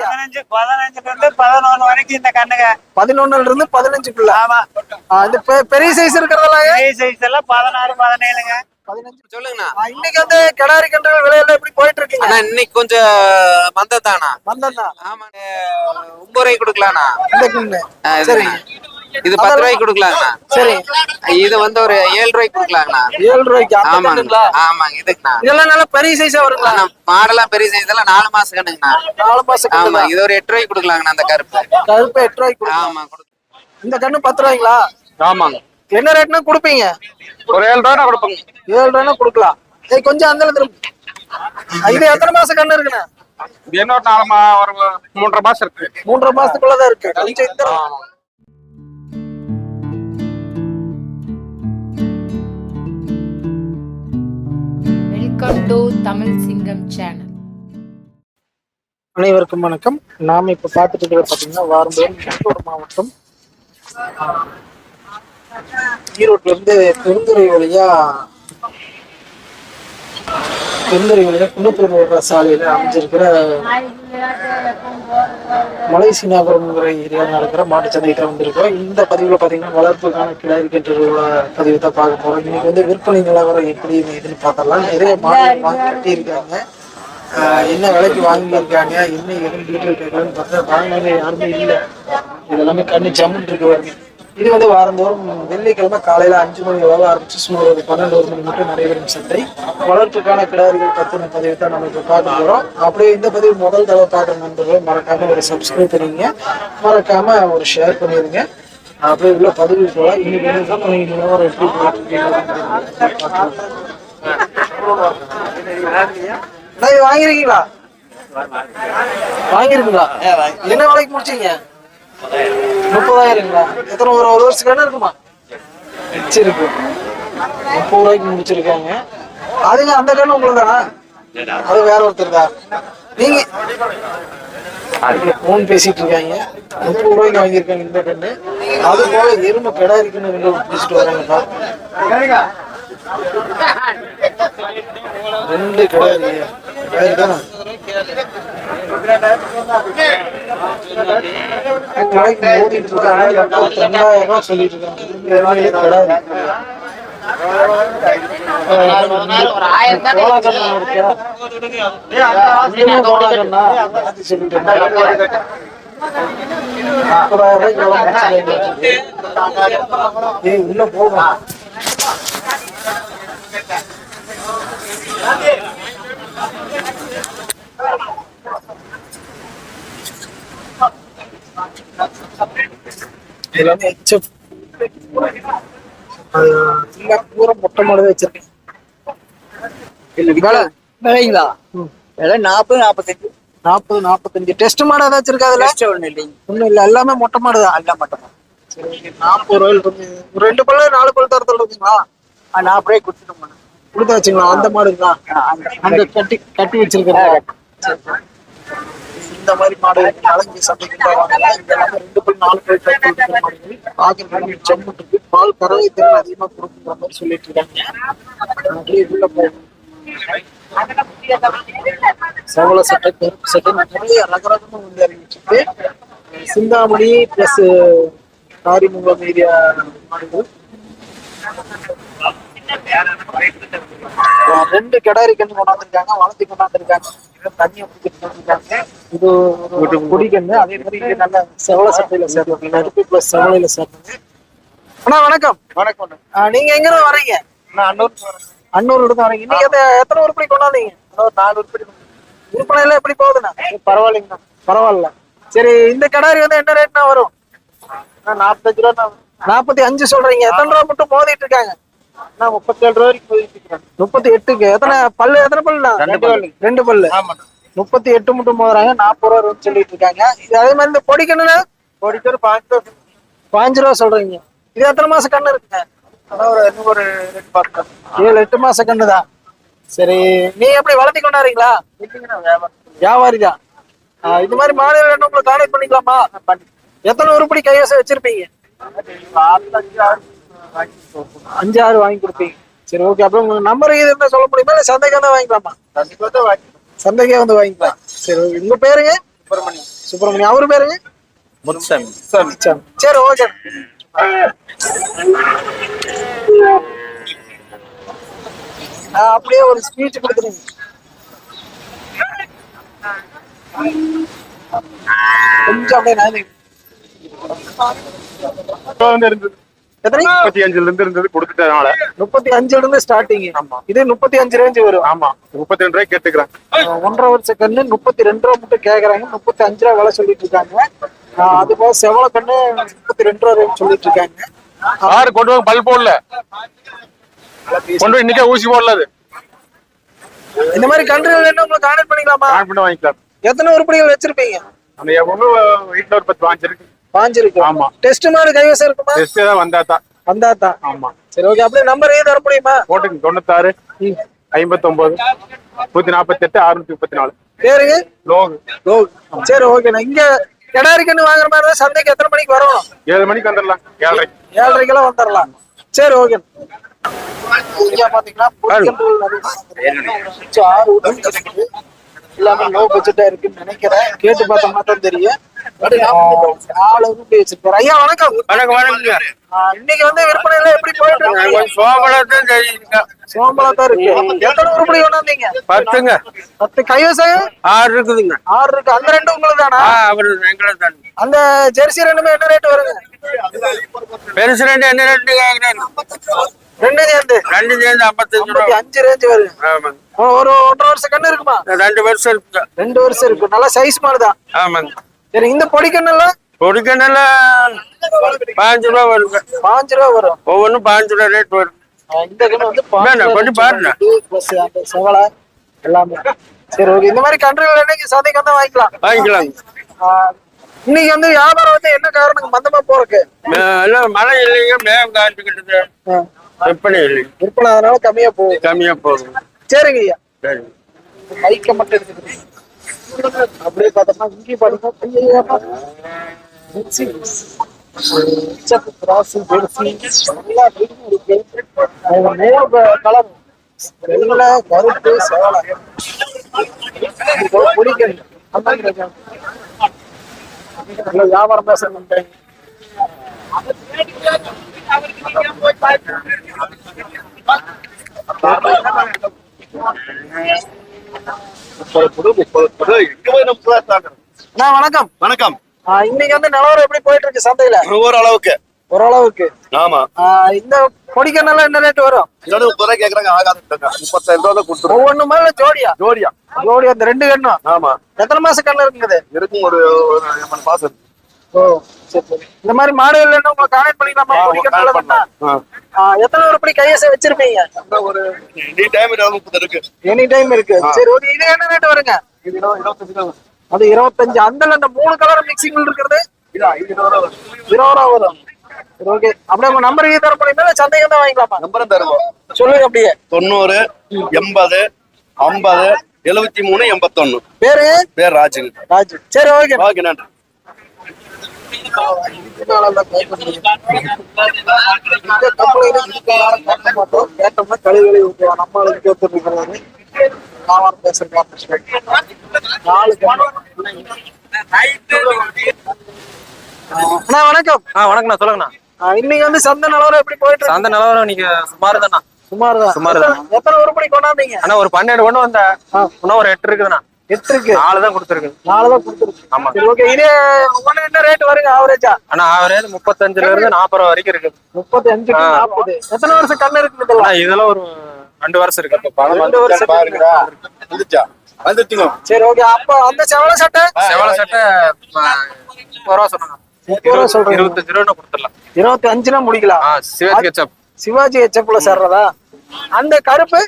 15 இருந்து 11 வரைக்கும் இந்த கண்ணுங்க. 11ல இருந்து 15க்குள்ள. ஆமா. இந்த பெரிய சைஸ் இருக்கிறதெல்லாம் பெரிய சைஸ் எல்லாம் 16, 17ங்க. 15 சொல்லுங்கண்ணா. இன்னைக்கு வந்து கிடாரி கன்றுகள் விலையெல்லாம் எப்படி போயிட்டு இருக்குங்க? இன்னைக்கு கொஞ்சம் மந்ததானா? மந்தம். ஆமாங்க. 9 ரூபாய்க்கு கொடுக்கலாம்ண்ணா இந்த கண்ணு. சரி, இது 10 ரூபாய்க்கு கொடுக்கலாங்கண்ணா. சரி, இது வந்து ஒரு 7 ரூபாய்க்கு கொடுக்கலாங்கண்ணா. 7 ரூபாய்க்கு. ஆமாங்க ஆமாங்க. இதுக்குண்ணா இதெல்லாம் நல்லா பெரிய சைஸா வருங்களா? மாடெல்லாம் பெரிய சைஸ் எல்லாம் 4 மாசம் கண்ணுங்கண்ணா. 4 மாசம். ஆமா, இது ஒரு 8 ரூபாய்க்கு கொடுக்கலாங்கண்ணா. அந்த கருப்பு 8 ரூபாய்க்கு. ஆமா. இந்த கண்ணு 10 ரூபாய்ங்களா? ஆமாங்க. என்ன ரேட்னா கொடுப்பீங்க? ஒரு 7 ரூபாய் கொடுப்போங்க. 7 ரூபாய்னா கொடுக்கலாம். கொஞ்சம் அந்த இது எத்தனை மாசம் கண்ணு இருக்குண்ணா? இன்னொரு 3.5 மாசம் இருக்கு. 3.5 மாசத்துக்குள்ளதான் இருக்கு. வெல்கம் டு தமிழ் சிங்கம் சேனல். அனைவருக்கும் வணக்கம். நாம இப்ப பார்த்துட்டு இருக்கிறது பாத்தீங்கன்னா வாரந்தோறும் ஈரோடு மாவட்டம் ஈரோட்ல இருந்து பெருந்துறை வழியா குன்னத்தூர் சாலையில அமைஞ்சிருக்கிற மலைசீனாபுரம்ங்கிற ஏரியாவில் நடக்கிற மாட்டுச்சந்தைக்கு வந்திருக்கோம். இந்த பதிவுல பாத்தீங்கன்னா வளர்ப்புக்கான கிடாரி கன்றுகளோட பதிவு தான் பார்க்க போறோம். இன்னைக்கு வந்து விற்பனை நிலவரம் எப்படி இதுன்னு பார்த்தரலாம். நிறைய மாடுகள் வாங்கி கட்டியிருக்காங்க. என்ன விலைக்கு வாங்கியிருக்காங்க, என்ன எதுன்னு டீட்டெயில் கேட்கலான்னு பார்த்தா வாங்கினது யாருமே இல்லை. இது எல்லாமே கண்ணு ஜம்முன்னு இருக்கு வருது. இது வந்து வாரந்தோறும் வெள்ளிக்கிழமை காலையில 5 மணி அளவு ஆரம்பிச்சு சுமார் ஒரு 12 மணி மட்டும் நடைபெறும் சந்தை. வளர்ப்புக்கான கிடாரிகள் பத்தின பதிவு தான் நம்ம இப்போ பார்க்க போறோம். அப்படியே இந்த பதிவு முதல் தடவை பார்க்குற நண்பர்கள் மறக்காம ஒரு சப்ஸ்கிரைப் பண்ணிருங்க, மறக்காம ஒரு ஷேர் பண்ணிருங்க. அப்படியே உள்ள பதிவு போகலாம். இன்னைக்கு என்ன நிலவரம் எப்படி வாங்கிருக்கீங்களா? வாங்கிருக்கீங்களா? என்ன விலைக்கு முடிச்சீங்க? 30,000ங்களா? எத்தனை ஒரு வருஷத்துக்கு இருக்குமா? வச்சிருக்கு 30 ரூபாய்க்கு முடிச்சிருக்காங்க. அதுங்க அந்த கண்ணு உங்களுக்கு தானா? அது வேற ஒருத்தர் தான். நீங்க போன் பேசிட்டு இருக்காங்க. 30 ரூபாய்க்கு வாங்கியிருக்காங்க இந்த கண்ணு. அது போல எருமை கிடாரி கண்ணு 2 பிடிச்சிட்டு வராங்கப்பா. 2 கிடாரி தானே ஓடிட்டு இருக்காங்க. 2,000 ரூபாய் சொல்லிட்டு இருக்காங்க. உள்ள போகும். பூரா மொட்டை மாடு வச்சிருக்கேன். 40, 45 டெஸ்ட் மாடு ஏதாச்சும் இருக்கா? அதுல ஒண்ணும் இல்ல, எல்லாமே மொட்டை மாடு தான். எல்லாம் மொட்டை மாடு. 40 ரூபாய். 2 பல்லு 4 பல்லு தரத்துல இருக்குங்களா? 40 ரூபாய் கொடுத்தாச்சுங்களா? அந்த மாடு தான் அந்த கட்டி வச்சிருக்கேன். இந்த மாதிரி மாடு அலங்கி சந்தைக்கு போவாங்க. 2 பல் 4 பல் பாக்குறது ஜம்முட்டு இருக்கு. பால் கறவை திறன் அதிகமா கொடுக்குற மாதிரி சொல்லிட்டு இருக்காங்க. சவள சட்டை, கருப்பு சட்டை, நிறைய ரகரகமா வந்து அறிவிச்சிருக்கு. சிந்தாமணி பிளஸ் காரிமுகம் ஏரியா மாடுகள். 2 கிடாரி கண்ணு கொண்டாந்துருக்காங்க, வளர்த்தி கொண்டாந்துருக்காங்க. தண்ணியை கொடுத்துருக்காங்க. இது ஒரு குடி கண்ணு. அதே மாதிரி நல்ல செவள சட்டையில சேர்ந்து கருப்பு பிளஸ் செவளையில சேர்ந்து. அண்ணா வணக்கம். வணக்கம். நீங்க எங்க இருந்து வரீங்க? அன்னூர் இருந்து வரீங்க. இன்னைக்கு எத்தனை உருப்படி கொண்டாந்தீங்க? 4 உருப்படி. விற்பனை எல்லாம் எப்படி போகுதுண்ணா? பரவாயில்லைங்கண்ணா. பரவாயில்ல. சரி, இந்த கிடாரி வந்து என்ன ரேட்னா வரும்? 45 ரூபா. 45 சொல்றீங்க. எத்தனை ரூபா மட்டும் மோதிட்டு இருக்காங்க? 37 ரூபா வரைக்கும் போயிட்டு இருக்காங்க. 38க்கு எத்தனை பல்லு? எத்தனை பல்லுண்ணா? 2 பல்லு. 38 மட்டும் மோதுறாங்க. 40 ரூபா சொல்லிட்டு இருக்காங்க. இது அதே மாதிரி இந்த பொடிக்கண்ணுனா? பொடிக்கு ஒரு 5 ரூபா சொல்றீங்க. இது எத்தனை மாசம் கண்ணு இருக்குங்க? ஒரு 7-8 மாச கண்ணுதான். சரி, நீ எப்படி வளர்த்தி கொண்டாடுறீங்களா? வியாபாரி தான். இது மாதிரி மாநில உங்களுக்கு கான்டெக்ட் பண்ணிக்கலாமா? எத்தனை உருப்படி கைவசம் வச்சிருப்பீங்க? 5-6 வாங்கி கொடுப்பீங்க. சரி, ஓகே. அப்புறம் உங்க நம்பர் இது இருந்தா சொல்ல முடியுமா? இல்ல சந்தைக்கு தான் வாங்கிக்கலாமா? சந்தைக்கே வந்து வாங்கிக்கலாம். சரி, உங்க பேருங்க? சுப்பிரமணியம் அவரு பேருங்க முத்துசாமி சரி ஓகே. அப்படியே ஒரு ஸ்பீச் கொடுத்துருங்க. கொஞ்சம் அப்படியே நான் எத்தனை 35 இருந்தது கொடுத்துட்டனால 35 இருந்து ஸ்டார்டிங். ஆமா. இது 35 ரேஞ்ச் வரும். ஆமா 32 ரூபாய்க்கு கேட்டுக்கிறேன். 1.5 வருஷ கண்ணு 32 ரூபா மட்டும் கேக்குறாங்க. 35 ரூபா விலை சொல்லிட்டு இருக்காங்க. அது போக செவல கண்ணு 32 ரூபா ரேஞ்ச் சொல்லிட்டு இருக்காங்க. யாரு கொண்டு வந்து பல் போடல, கொண்டு போய் இன்னைக்கே ஊசி போடல. அது இந்த மாதிரி கன்றுகள் வேணும் உங்களுக்கு கான்டாக்ட் பண்ணிக்கலாமா? ஆன் பண்ணி வாங்கிக்கலாம். எத்தனை உருப்படிகள் வச்சிருப்பீங்க? நம்ம ஒண்ணு வீட்டுல ஒரு 10 வாங்கி இருக்கு. பாஞ்சிருக்கு. ஆமா. டெஸ்ட் மாதிரி கைவசம் இருக்குமா? டெஸ்ட் தான் வந்தாதான். வந்தாதான். ஆமா. சரி ஓகே. அப்படியே நம்பர் தர முடியுமா? போட்டுங்க 96 59 148 634. பேருங்க லோகு. சரி ஓகே. நான் இங்க கிடாரிக்கன்னு வாங்குற மாதிரி இருந்தா சந்தைக்கு எத்தனை மணிக்கு வரும்? 7 மணிக்கு வந்துடலாம். 7:30. 7:30 வந்துடலாம். சரி ஓகே. இங்க பாத்தீங்கன்னா புலிக்கன்றுகள் நிறைய கொஞ்சம் 6 உடம்பு இருக்குது. எல்லாமே லோ பட்ஜெட்டா இருக்குன்னு நினைக்கிறேன். கேட்டு பார்த்த மாதிரி தெரியும். 4 உருப்படி வச்சிருக்காரு. ஐயா வணக்கம். வணக்கங்க. இன்னைக்கு வந்து விற்பனை எல்லாம் எப்படி போயிட்டு இருக்கு? சோம்பலத்தான் தெரியுங்க. சோம்பலா தான் இருக்கு. எத்தனை உருப்படி கொண்டாந்தீங்க? 10ங்க. 10 கைவசம் 6 இருக்குதுங்க. 6 இருக்கு. அந்த 2 உங்களுக்கு தானா? அவரு எங்களுக்கு தான். அந்த ஜெர்சி ரெண்டுமே என்ன ரேட் வருங்க? பெருசு ரெண்டு என்ன ரெண்டு கேக்குறேன். ரெண்டு சேர்ந்து 55 ரூபா. 5 ரேஞ்ச் வருது. ஆமாங்க. ஒரு 1.5 வருஷம் கண்ணு இருக்குமா? 2 வருஷம் இருக்கு. 2 வருஷம் இருக்கு. நல்ல சைஸ் மாடுதான். ஆமாங்க. சரி இந்த பொடிக்கண்ணெல்லாம் பொடிக்கண்ணல 5 ரூபா வருங்க. 5 ரூபா வரும். ஒவ்வொன்றும் 5 ரூபா ரேட் வரும். இந்த கண்ணு வந்து கொஞ்சம் பாருங்க. பிளஸ் அந்த செவலை எல்லாமே. சரி ஓகே. இந்த மாதிரி கன்றுகள் என்னைக்கு சந்தைக்கு வந்தா வாங்கிக்கலாங்க. இன்னைக்கு வந்து வியாபாரம் வந்து என்ன காரணம் மந்தமா போறக்கு? எல்லாம் மழை இல்லைங்க, மேகம் காட்டுக்கிட்டு விற்பனை இல்லைங்க. விற்பனை அதனால கம்மியா போகுது. கம்மியா போகுது. சரிங்க ஐயா. சரி. மைக்க மட்டும் எடுத்துக்கிறேன். அப்படியே பார்த்தோம்னா இங்கே பாருங்க கலர் வெள்ளை கருப்பு சேவலை பிடிக்கணும். வியாபாரம் பேச மாட்டேன். வணக்கம். வணக்கம். இன்னைக்கு வந்து நிலவரம் எப்படி போயிட்டு இருக்கு சந்தையில? ஓரளவுக்கு. ஆமா. இந்த பொடிக்கண்ணெல்லாம் என்ன ரேட் வரும்? 30 ரூபாய் கேக்குறாங்க. ஆகாது. 35 ரூபா தான் கொடுத்துருவோம். ஒவ்வொன்னு மேல ஜோடியா? ஜோடியா. அந்த 2 கண்ணும். ஆமா. எத்தனை மாசம் கண்ணு இருக்குங்க? இருக்கும் ஒரு 8 மாசம். ஓ சரி. இந்த மாதிரி மாடுகள் என்ன உங்களை கான்டாக்ட் பண்ணிக்கலாமா? பொடிக்கண்ணெல்லாம் எத்தனை உருப்படி கையசை வச்சிருப்பீங்க? ஒரு எனி டைம் 30 இருக்கு. எனி டைம் இருக்கு. சரி ஓகே. இது என்ன ரேட் வருங்க? இது 25 ரூபா. அது 25. அந்த 3 கலர் மிக்சிங் இருக்கிறது 20 ரூபா வரும். 20 ரூபா வரும். சரி ஓகே. அப்படியே உங்க நம்பர் தர போனீங்கன்னா சந்தைக்கு தான் வாங்கிக்கலாமா? நம்பரும் தருவோம். சொல்லுங்க அப்படியே. 90 80 50 73 81. பேர் ராஜு. சரி ஓகே. ஓகே நன்றி. வணக்கம். வணக்கண்ணா, சொல்லுங்கண்ணா. இன்னைக்கு வந்து சந்தை நிலவரம் எப்படி போயிட்டு இருக்கு? சந்தை நிலவரம் நீங்க சுமார் தானா? சுமார் தான். எத்தனை உருப்படி கொண்டாந்தீங்க? ஆனா ஒரு 12 கொண்டு வந்த. இன்னும் ஒரு 8 இருக்குதுண்ணா. 8 இருக்கு. 4 தான் கொடுத்துருக்கு. 4 தான் கொடுத்துருக்கு. ஆமா. சரி ஓகே. இது ஒவ்வொன்னு என்ன ரேட் வருங்க ஆவரேஜா? ஆனா ஆவரேஜ் 35ல இருந்து 40 ரூபா வரைக்கும் இருக்குது. 35 40. எத்தனை வருஷம் கண்ணு இருக்குது இதெல்லாம்? இதெல்லாம் ஒரு 2 வருஷம் இருக்கு. 2 வருஷம் பாருங்கடா. வந்துச்சுங்க. சரி ஓகே. அப்ப அந்த செவல சட்டை 30 ரூபா சொன்னாங்க. 30 ரூபா சொல்றீங்க. 25 ரூபா கொடுத்துடலாம். 25னா முடிக்கலாம். சிவாஜி கெச்சப். சிவாஜி ஹெச்எப்ல சேர்றதா? அந்த கருப்பு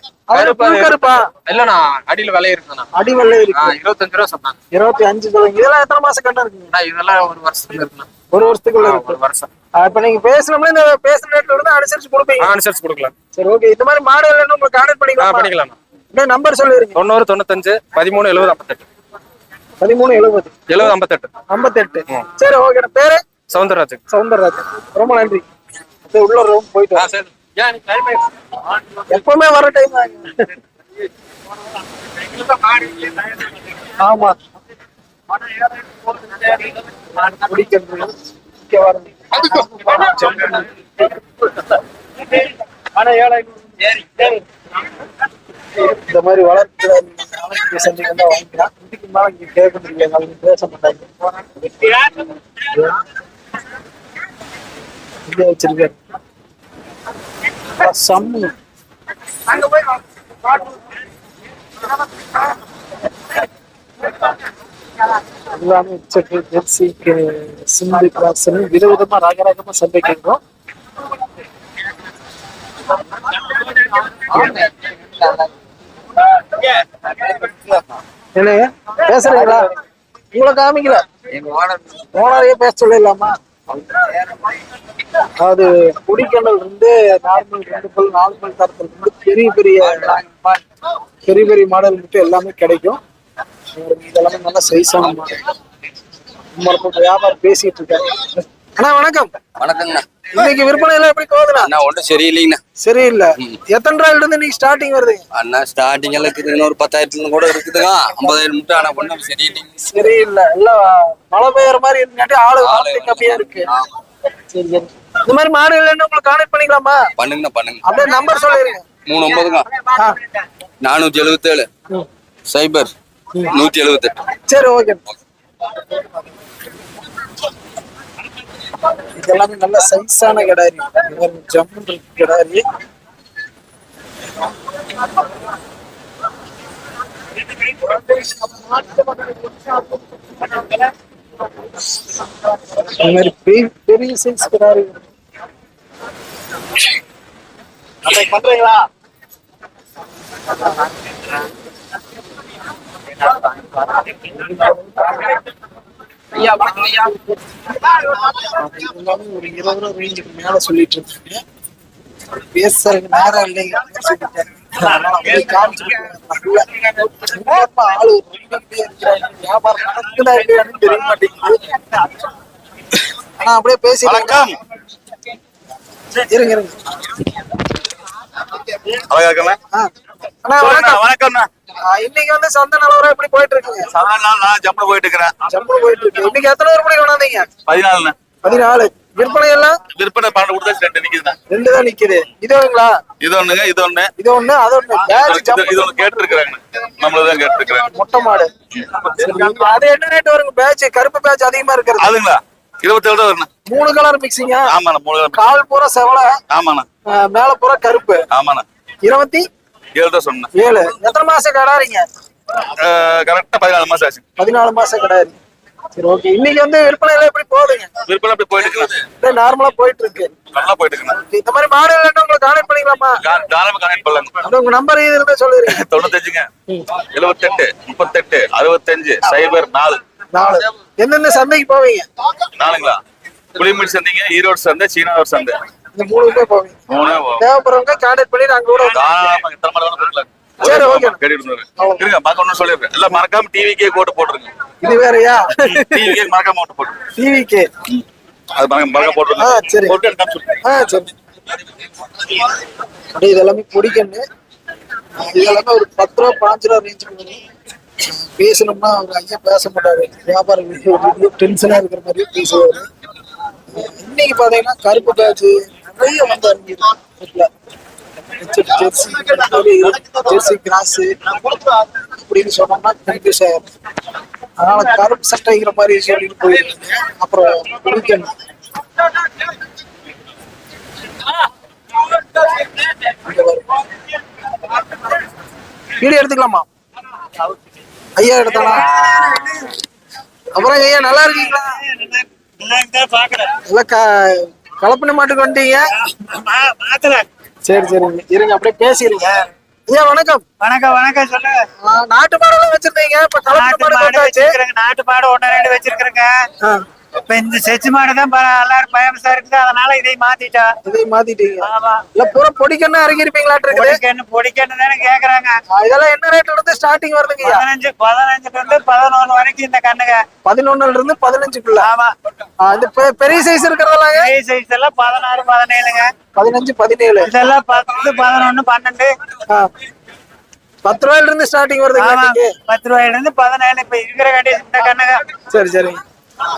கருப்பா இல்லண்ணா, அடியில விலை இருக்குண்ணா. அடி வெள்ளை இருக்கு. 25 ரூபா சொன்னாங்க. 25 சொல்லுங்க. இதெல்லாம் எத்தனை மாசம் கண்ணு இருக்குங்க? இதெல்லாம் ஒரு வருஷத்துக்கு இருக்குண்ணா. 1 வருஷத்துக்குள்ள இருக்கு. 1 வருஷம். இப்ப நீங்க பேசணும்னா இந்த பேசுற ரேட்ல இருந்து அனுசரிச்சு கொடுப்பீங்க. அனுசரிச்சு கொடுக்கலாம். சரி ஓகே. இந்த மாதிரி மாடல் வேணும் உங்களுக்கு கான்டாக்ட் பண்ணிக்கலாம். பண்ணிக்கலாம். இந்த நம்பர் சொல்லிருங்க. 90 95 13 70 58. 13 70 58. 58. சரி ஓகே. பேரு சவுந்தரராஜன். ரொம்ப நன்றி. உள்ள ரூம் போயிட்டு சரி. எப்பவுமே வர டைம் ஆமா. குடிக்கன்று இங்க வரும் இந்த மாதிரி வளர்க்கிற சந்தைகள் தான் வாங்கிக்கலாம். இதுக்கு மேல இங்க கேட்க முடியாது, அவங்க பேச மாட்டாங்க. இங்க வச்சிருக்காரு சம்மு. எல்லாமே ஜெர்சி சிந்து கிளாஸ் விதவிதமா ரகரகமா சந்தைக்கிறோம். பேசுறீங்களா? உங்களை காமிக்கல, ஓனரையே பேச சொல்லிடலாமா? அது குடிக்கண்டல் இருந்து நார்மல் 2 பல் 4 பல் தரத்துல இருந்து பெரிய பெரிய மாடல் மட்டும் எல்லாமே கிடைக்கும். இதெல்லாமே நல்லா சைஸான மாடல். வியாபாரம் பேசிட்டு இருக்காரு. அண்ணா வணக்கம். வணக்கங்கண்ணா. இன்னைக்கு விற்பனை எல்லாம் எப்படி போகுதுண்ணா? அண்ணா ஒன்றும் சரியில்லைங்கண்ணா. சரியில்லை. எத்தனை ரூபாயில இருந்து இன்னைக்கு ஸ்டார்டிங் வருது? அண்ணா ஸ்டார்டிங் எல்லாம் இருக்குதுங்க, ஒரு 10,000 கூட இருக்குதுங்க. 50,000 மட்டும். ஆனா ஒன்றும் சரியில்லைங்க. சரியில்லை. எல்லாம் மழை பெய்யற மாதிரி இருக்காட்டி ஆளு கம்மியா இருக்கு. சரி சரி. இந்த மாதிரி மாடு இல்லைன்னு உங்களுக்கு கான்டாக்ட் பண்ணிக்கலாமா? பண்ணுங்கண்ணா பண்ணுங்க. அப்படியே நம்பர் சொல்லிருங்க. 39ங்க 477 சைபர் 178. சரி ஓகே. இதெல்லாமே நல்ல சைஸான கிடாரி. ஜம்மு கிடாரி. பெரிய சைஸ் கிடாரி பண்றீங்களா? ஒரு 20 ரூபா ரேஞ்சுக்கு மேல சொல்லிட்டு இருக்காங்க. பேசுறதுக்கு நேரம் இல்லைங்க. வியாபாரம் நடக்குதா இல்லையான்னு தெரிய மாட்டேங்குது. ஆனா அப்படியே பேசி வணக்கம். இருங்க இருங்க. அண்ணா வணக்கம். வணக்கம்ண்ணா. இன்னைக்கு வந்து சந்தை நிலவரம் எப்படி போயிட்டு இருக்குங்க? நான் ஜம்முல போயிட்டு இருக்கிறேன். ஜம்மு போயிட்டு இருக்கு. இன்னைக்கு எத்தனை ரூபாய் கொண்டாந்தீங்க? 14. 14. விற்பனை எல்லாம் விற்பனை 12 கொடுத்தாச்சு. 2 நிக்குதுண்ணா. 2 தான் நிக்குது. இதுங்களா? இது ஒண்ணுங்க, இது ஒண்ணு, இது ஒண்ணு, அது ஒண்ணு. இது ஒண்ணு கேட்டு இருக்கிறாங்க. நம்மளதான் கேட்டு இருக்கிறாங்க. மொட்டை மாடு. அது என்ன ரேட் வருங்க? பேட்ச் கருப்பு பேட்ச் அதிகமா இருக்கிறது அதுங்களா 27 தான் வருண்ணா. 3 கலர் மிக்சிங்கா? ஆமாண்ணா. 3 கலர். கால் பூரா செவலை. ஆமாண்ணா. மேல பூரா கருப்பு. ஆமாண்ணா. 27 தான் சொன்னேன். எத்தனை மாசம் கடாரிங்க? கரெக்டா 14 மாசம் ஆச்சு. 14 மாசம் கடாரி. சரி ஓகே. இன்னைக்கு வந்து விற்பனை எல்லாம் எப்படி போகுதுங்க? விற்பனை அப்படி போயிட்டு இருக்கு. நார்மலா போயிட்டு இருக்கு. நல்லா போயிட்டு இருக்குண்ணா. இந்த மாதிரி மாடு இல்லைன்னா உங்களுக்கு கான்டாக்ட் பண்ணிக்கலாமா? தாராளமா கனெக்ட் பண்ணலாங்க. அப்படியே உங்க நம்பர் இது இருந்தா சொல்லிருங்க. 95ங்க 78 38 65 04. 4. எந்தெந்த சந்தைக்கு போவீங்க? 4ங்களா? புளிமீட் சந்தைங்க, ஈரோடு சந்தை, சீனாவர் சந்தை. இந்த 3 பேர் போவீங்க. 3 தேவைப்படுறவங்க கான்டாக்ட் பண்ணி நாங்க கூட தாராளமா எத்தனை மணி நேரம் கொடுக்கலாம். சரி ஓகே. கேட்டுட்டு இருங்க. பார்க்க ஒன்னும் சொல்லிடுறேன். எல்லாம் மறக்காம டிவிக்கே கோட்டு போட்டுருங்க. இது வேறயா? டிவிக்கே மறக்காம ஓட்டு போட்டு டிவிக்கு அது மறக்காம போட்டுருங்க. சரி. போட்டு எடுத்து சொல்றேன். சரி. அப்படியே இதெல்லாமே பிடிக்கணும். இதெல்லாமே ஒரு 10 ரூபா 5 ரூபா ரேஞ்சுக்கு வரும். பேசணும்னா அவங்க ஐயா பேச மாட்டாரு. வியாபாரம் டென்ஷனா இருக்கிற மாதிரி பேசுவாரு. இன்னைக்கு பாத்தீங்கன்னா கருப்பு பேட்ச் நிறைய வந்து இறங்கிருக்கு. ஜெர்சி கிராஸ் அப்படின்னு சொன்னோம்னா கன்ஃபியூஸ் ஆயிரும். அதனால கருப்பு சட்டைங்கிற மாதிரி சொல்லிட்டு போயிருக்கீங்க. அப்புறம் பிடிக்கணும். வீடியோ எடுத்துக்கலாமா? ஐயா எடுத்தானா? அப்புறம் ஐயா நல்லா இருக்கீங்களா? எல்லாம் கலப்பணி மாட்டுக்கு வந்துட்டீங்க. சரி சரிங்க. இருங்க அப்படியே பேசிடுங்க. ஐயா வணக்கம். வணக்கம் வணக்கம். சொல்லுங்க. நாட்டு மாடெல்லாம் வச்சிருந்தீங்க. இப்ப கலப்பணி மாடு வச்சிருக்கீங்க. நாட்டு மாடு 1 2 வச்சிருக்கிறேங்க. இப்ப இந்த செச்சு மாடு தான் எல்லாரும் பயமசா இருக்குது. அதனால இதை மாத்திட்டோம். இதை மாத்திட்டீங்க. ஆமா. இல்ல பூரா பொடிக்கண்ணா இறங்கிருப்பீங்களாட்டு இருக்குது. பொடிக்கன்னு தானே கேக்குறாங்க. இதெல்லாம் என்ன ரேட்ல இருந்து ஸ்டார்டிங் வருதுங்க? 15 இருந்து 11 வரைக்கும் இந்த கண்ணுங்க. 11 இருந்து 15க்குள்ள. ஆமா. இந்த பெரிய சைஸ் இருக்கிறதெல்லாம் பெரிய சைஸ் எல்லாம் 16 17ங்க. 15 17. இதெல்லாம் 10 11 12. 10 ரூபாயில இருந்து ஸ்டார்டிங் வருதுங்களா ஆமா இன்னைக்கு? 10 ரூபாயில இருந்து 17 இப்ப இருக்கிற கண்டிஷன் இந்த கண்ணுங்க. சரி சரிங்க.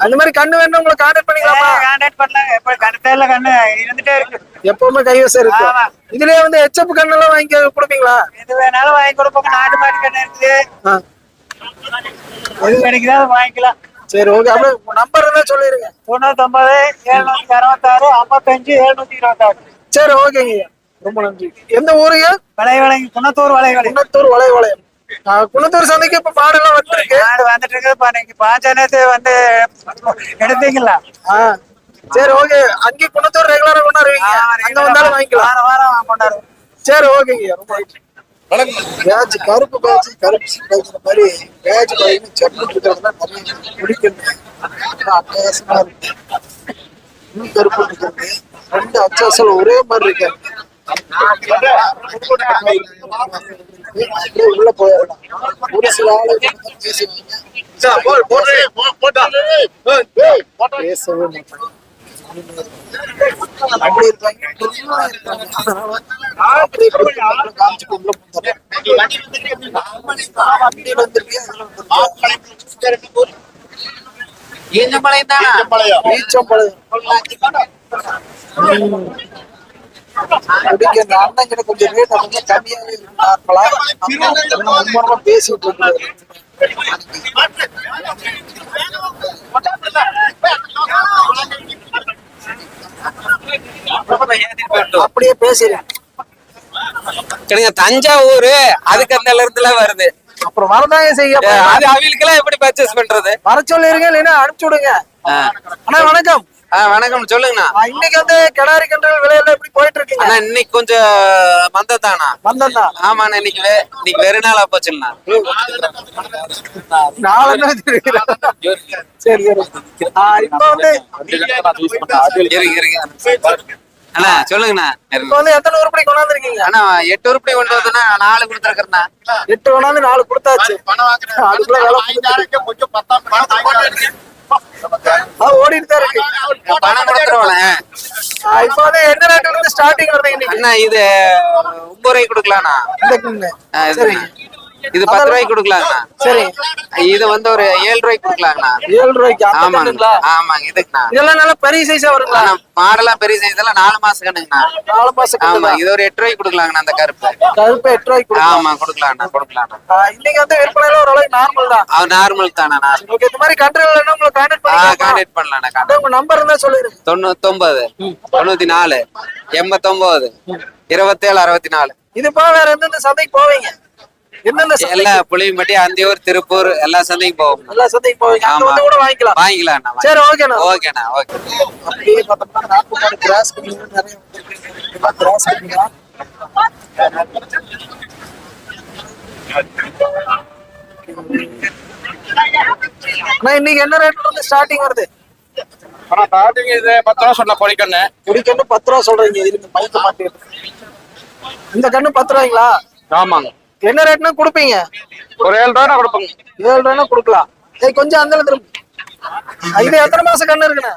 அந்த மாதிரி கண்ணு வேணும் உங்களை கான்டாக்ட் பண்ணிக்கலாமா? கான்டாக்ட் பண்ணலாங்க. எப்ப கண்ணு தேர்ல கண்ணு இருந்துட்டே இருக்கு. எப்பவுமே கைவசம் இருக்கு. ஆமா. இதுலயே வந்து ஹெச்எப் கண்ணெல்லாம் வாங்கி கொடுப்பீங்களா? எது வேணாலும் வாங்கி கொடுப்போம். நாட்டு மாட்டு கண்ணு இருக்குது. ஆ. எது கிடைக்குதோ அதை வாங்கிக்கலாம். சரி ஓகே. அப்படியே நம்பர் இருந்தா சொல்லிருங்க. 99 766 55 726. சரி ஓகேங்க. ரொம்ப நன்றி. எந்த ஊருங்க? வளைவளைங்க குணத்தூர் வளைவளை. குணத்தூர் வளைவளையம். குணத்தூர் சந்தைக்கு இப்ப மாடெல்லாம் வந்துருக்கு. நாடு வந்துட்டு இருக்குதுப்பா. நீங்க பாஞ்சனத்து வந்து எடுத்தீங்களா? சரி ஓகே. அங்கே குணத்தூர் ரெகுலரா கொண்டாடுவீங்க. அங்க வந்தாலும் வாங்கிக்கலாம். வாரம் வாரம் கொண்டாடுவோம். சரி ஓகேங்க. ரொம்ப நன்றி. பேட்ச் கருப்பு பேட்ச் கருப்பு பேட்ச் மாதிரி பேட்ச் பாத்தீங்கன்னா செப்பல் இருக்கிறதுலாம் நிறைய பிடிக்கணும். அட்டகாசமா இருக்கு. இன்னும் கருப்பு இருக்கிறது 2 அச்சாசல் ஒரே மாதிரி இருக்கு. உள்ள போயிடலாம். ஒரு சில ஆளுங்க பேசவே மாட்டாங்க. அப்படி இருக்காங்க. காமிச்சு உள்ள அண்ணன் கொஞ்சம் ரேட் கொஞ்சம் கம்மியாவே நார்மலா பேசிட்டு இருக்காரு. அப்படியே பேசுறேன். தஞ்சாவூர் அதுக்கு அந்த இடத்துல வருது. அப்புறம் வரதாங்க செய்ய. அது அவங்களுக்கு எல்லாம் எப்படி பர்ச்சேஸ் பண்றது? வர சொல்லிருங்க இல்லைன்னா அனுப்பிச்சு விடுங்க. அண்ணா வணக்கம். வணக்கம் சொல்லுங்கண்ணா. இன்னைக்கு வந்து கிடாரி கன்றுகள் விலையெல்லாம் எப்படி போயிட்டு இருக்கீங்க? அண்ணா இன்னைக்கு கொஞ்சம் மந்தத்தானா? மந்தம்தான். ஆமாண்ணா. இன்னைக்கு வெறு நாளா போச்சுண்ணா. நாலு சரி சரி. இப்ப வந்து அண்ணா சொல்லுங்கண்ணா. இப்ப வந்து எத்தனை உருப்படி கொண்டாந்துருக்கீங்க? அண்ணா 8 உருப்படி கொண்டு வந்தோன்னா 4 கொடுத்துருக்கேண்ணா. 8 கொண்டாந்து 4 கொடுத்தாச்சு. அதுக்குள்ள ஓடிட்டு தான் இருக்கு. பணம் கொடுத்துருவோம். இப்ப வந்து என்ன ரேட்ல இருந்து ஸ்டார்டிங் வருது? அண்ணா இது 9 ரூபாய்க்கு கொடுக்கலாம்ண்ணா. சரி. இது 10 ரூபாய்க்கு கொடுக்கலாங்கண்ணா. சரி. இது வந்து ஒரு 7 ரூபாய்க்கு கொடுக்கலாங்கண்ணா. 7 ரூபாய்க்கு? ஆமாங்க ஆமாங்க. இதுக்குண்ணா இதெல்லாம் நல்லா பெரிய சைஸா வருங்களா? மாடெல்லாம் பெரிய சைஸ் எல்லாம் 4 மாசம் கண்ணுங்கண்ணா. 4 மாசம். ஆமா. இது ஒரு 8 ரூபாய்க்கு கொடுக்கலாங்கண்ணா. அந்த கருப்பு 8 ரூபாய்க்கு. ஆமா கொடுக்கலாம்ண்ணா. இன்னைக்கு வந்து விற்பனையில ஓரளவுக்கு நார்மல் தான். நார்மல் தானே. ஓகே. இந்த மாதிரி கண்ட்ரோல் என்ன உங்களுக்கு கான்டாக்ட் பண்ணலாம். கான்டாக்ட் பண்ணலாம்ண்ணா. உங்க நம்பர் இருந்தா சொல்லிருங்க. 99 94 89 27 64. இது போக வேற எந்தெந்த சந்தைக்கு போவீங்க? எந்தெந்த எல்லா புளியம்பட்டி அந்தியூர் திருப்பூர் எல்லா சந்தைக்கும் போவோம். எல்லா சந்தைக்கு போவீங்க. அங்க வந்து கூட வாங்கிக்கலாம். சரி ஓகேண்ணா. ஓகேண்ணா. ஓகே. அப்படியே பார்த்தோம்னா நாட்டுக்கார கிராஸ் கட்டிங் நிறைய கிராஸ் கட்டிங். அண்ணா இன்னைக்கு என்ன ரேட்ல இருந்து ஸ்டார்டிங் வருது? ஸ்டார்டிங் இது 10 ரூபா சொன்ன பொடிக்கண்ணு. பொடிக்கண்ணு 10 ரூபா சொல்றீங்க. இருங்க மைக்க மாட்டேன். இந்த கண்ணு 10 ரூபாய்ங்களா? ஆமாங்க. என்ன ரேட்னா கொடுப்பீங்க? ஒரு 7 ரூபா கொடுப்போங்க. 7 ரூபா கொடுக்கலாம். கொஞ்சம் அந்த இது எத்தனை மாசம் கண்ணு இருக்குண்ணா?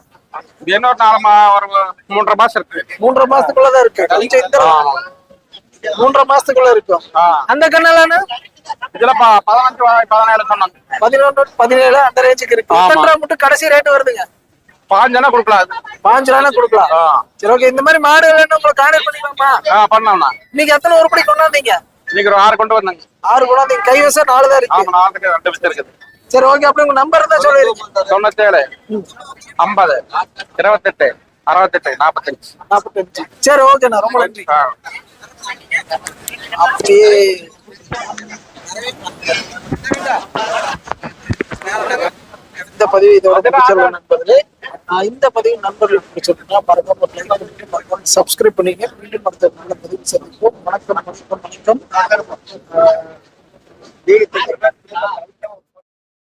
இது என்ன ஒரு 3.5 மாசம் இருக்கு. 3.5 மாசத்துக்குள்ளதான் இருக்கு. கொஞ்சம் இந்த 3.5 மாசத்துக்குள்ள இருக்கும். அந்த கண்ணெல்லாம் இதுல 15 17 சொன்னாங்க. 11 17 அந்த ரேஞ்சுக்கு இருக்கு. மட்டும் கடைசி ரேட் வருதுங்க. 5 கொடுக்கலாம். 5 ரூபா கொடுக்கலாம். சரி ஓகே. இந்த மாதிரி மாடு வேணும் உங்களுக்கு கான்டாக்ட் பண்ணிக்கலாமா? பண்ணலாம்ண்ணா. இன்னைக்கு எத்தனை உருப்படி கொண்டாந்தீங்க? இன்னைக்கு ஒரு 6 கொண்டு வந்தாங்க. 6 கொண்டாந்தீங்க. கைவசம் 4 தான் இருக்கு. ஆமா 4 2 இருக்குது. சரி ஓகே. அப்படி உங்க நம்பர் இருந்தா சொல்லிருங்க. 97 50 28 68 45. சரி ஓகேண்ணா. ரொம்ப நன்றி. அப்படியே இந்த பதிவு இதோட பிடிச்சிருக்கோம் நண்பர்களே. இந்த பதிவு நண்பர்களுக்கு பிடிச்சிருக்கா மறக்காம சப்ஸ்கிரைப் பண்ணிங்க. மீண்டும் அடுத்த நல்ல பதிவு சந்திப்போம். வணக்கம்.